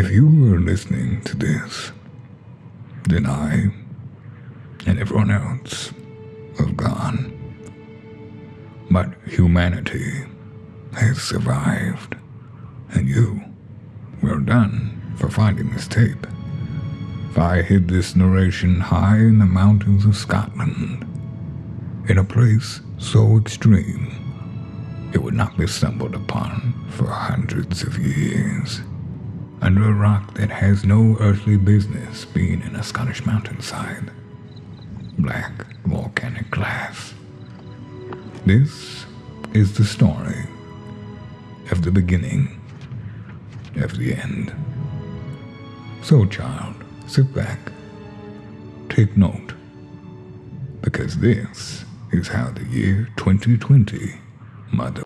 If you were listening to this, then I and everyone else have gone. But humanity has survived, and you, well done for finding this tape. If I hid this narration high in the mountains of Scotland, in a place so extreme, it would not be stumbled upon for hundreds of years, under a rock that has no earthly business being in a Scottish mountainside. Black volcanic glass. This is the story of the beginning of the end. So, child, sit back, take note, because this is how the year 2020 mother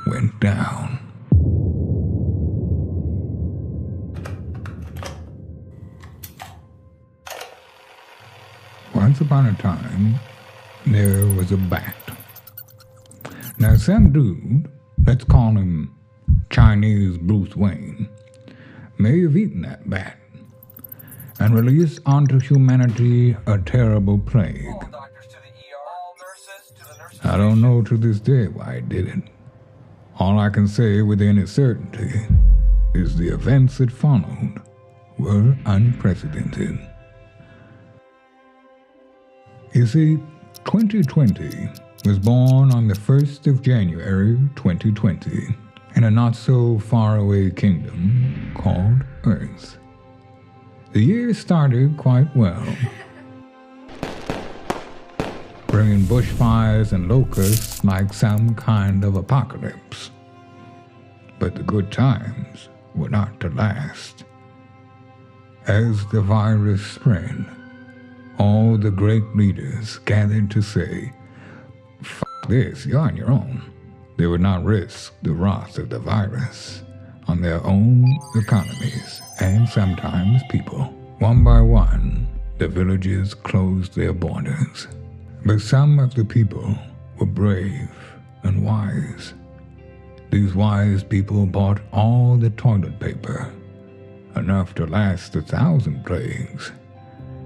went down. Once upon a time, there was a bat. Now some dude, let's call him Chinese Bruce Wayne, may have eaten that bat and released onto humanity a terrible plague. I don't know to this day why he did it. All I can say with any certainty is the events that followed were unprecedented. You see, 2020 was born on the 1st of January 2020 in a not-so-far-away kingdom called Earth. The year started quite well, bringing bushfires and locusts like some kind of apocalypse. But the good times were not to last. As the virus spread, all the great leaders gathered to say, "F this, you're on your own." They would not risk the wrath of the virus on their own economies and sometimes people. One by one, the villages closed their borders. But some of the people were brave and wise. These wise people bought all the toilet paper, enough to last 1,000 plagues,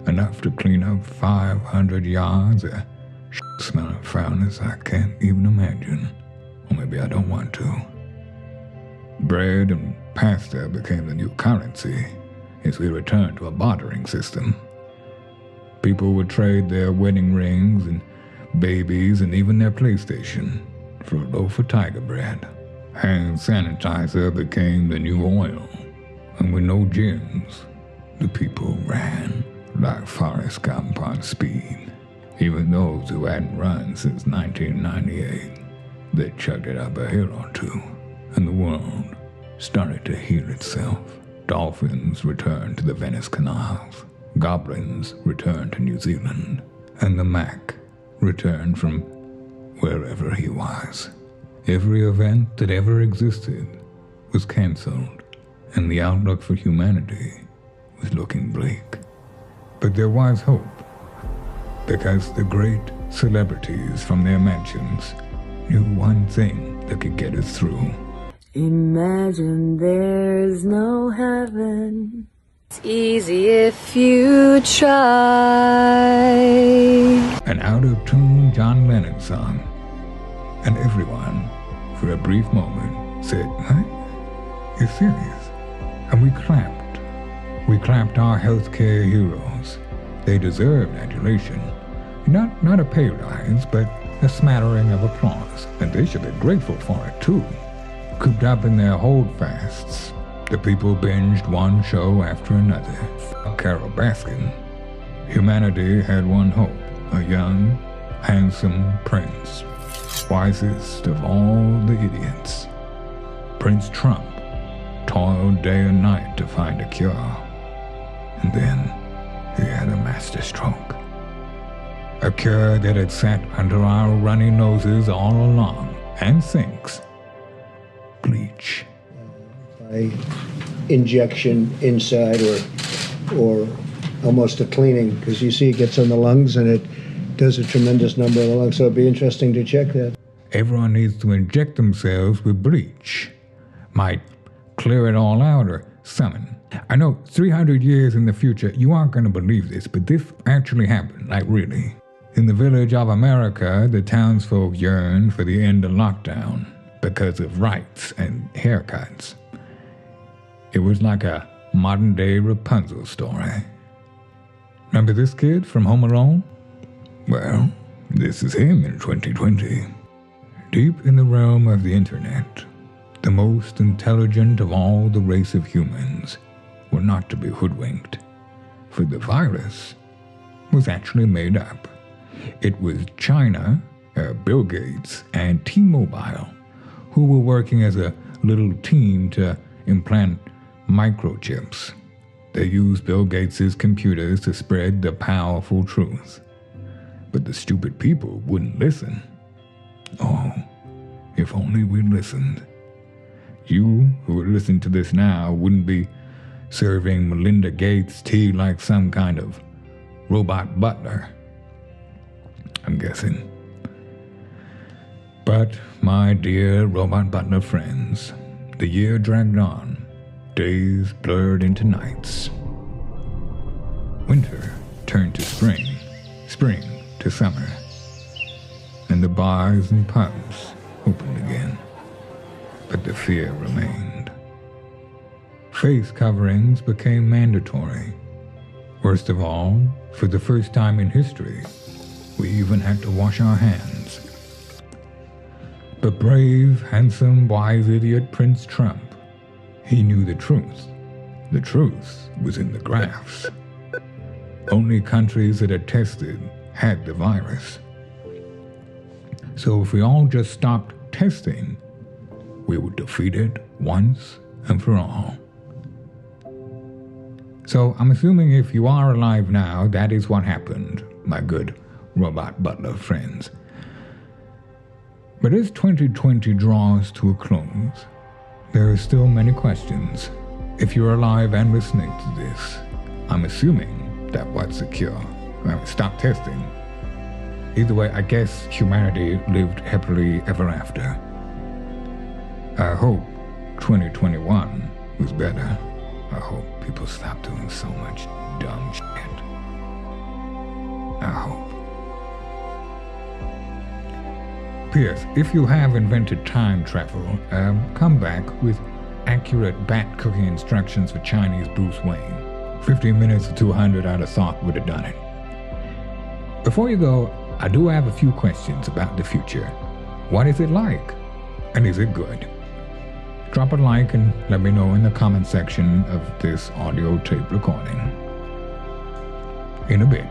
enough to clean up 500 yards of shit-smelling foulness I can't even imagine. Or maybe I don't want to. Bread and pasta became the new currency as we returned to a bartering system. People would trade their wedding rings and babies and even their PlayStation for a loaf of tiger bread. Hand sanitizer became the new oil, and with no gyms, the people ran like Forrest Gump on speed. Even those who hadn't run since 1998, they chugged it up a hill or two, and the world started to heal itself. Dolphins returned to the Venice canals, goblins returned to New Zealand, and the Mac returned from wherever he was. Every event that ever existed was cancelled, and the outlook for humanity was looking bleak. But there was hope, because the great celebrities from their mansions knew one thing that could get us through. Imagine there's no heaven. It's easy if you try. An out-of-tune John Lennon song. And everyone, for a brief moment, said, "What? You're serious?" And we clapped. We clapped our healthcare heroes. They deserved adulation. Not a pay rise, but a smattering of applause. And they should be grateful for it, too. Cooped up in their holdfasts, the people binged one show after another. Carol Baskin. Humanity had one hope, a young, handsome prince, wisest of all the idiots. Prince Trump toiled day and night to find a cure. And then he had a masterstroke. A cure that had sat under our runny noses all along, and sinks. Bleach. By injection inside or almost a cleaning, because you see it gets on the lungs and it does a tremendous number of the lungs, so it'd be interesting to check that. Everyone needs to inject themselves with bleach. Might clear it all out or summon. I know 300 years in the future, you aren't going to believe this, but this actually happened, like really. In the village of America, the townsfolk yearned for the end of lockdown because of rights and haircuts. It was like a modern-day Rapunzel story. Remember this kid from Home Alone? Well, this is him in 2020. Deep in the realm of the internet, the most intelligent of all the race of humans were not to be hoodwinked, for the virus was actually made up. It was China, Bill Gates, and T-Mobile who were working as a little team to implant microchips. They used Bill Gates' computers to spread the powerful truth. But the stupid people wouldn't listen. Oh, if only we listened. You who would listen to this now wouldn't be serving Melinda Gates tea like some kind of robot butler, I'm guessing. But, my dear robot butler friends, the year dragged on. Days blurred into nights. Winter turned to spring, spring to summer, and the bars and pubs opened again. But the fear remained. Face coverings became mandatory. Worst of all, for the first time in history, we even had to wash our hands. But brave, handsome, wise idiot Prince Trump, he knew the truth. The truth was in the graphs. Only countries that had tested had the virus. So if we all just stopped testing, we would defeat it once and for all. So I'm assuming if you are alive now, that is what happened, my good robot butler friends. But as 2020 draws to a close, there are still many questions. If you're alive and listening to this, I'm assuming that what's secure. Stop testing. Either way, I guess humanity lived happily ever after. I hope 2021 was better. I hope people stop doing so much dumb shit. I hope. P.S. If you have invented time travel, come back with accurate bat cooking instructions for Chinese Bruce Wayne. 15 minutes to 200 I'd have thought would have done it. Before you go, I do have a few questions about the future. What is it like? And is it good? Drop a like and let me know in the comment section of this audio tape recording. In a bit.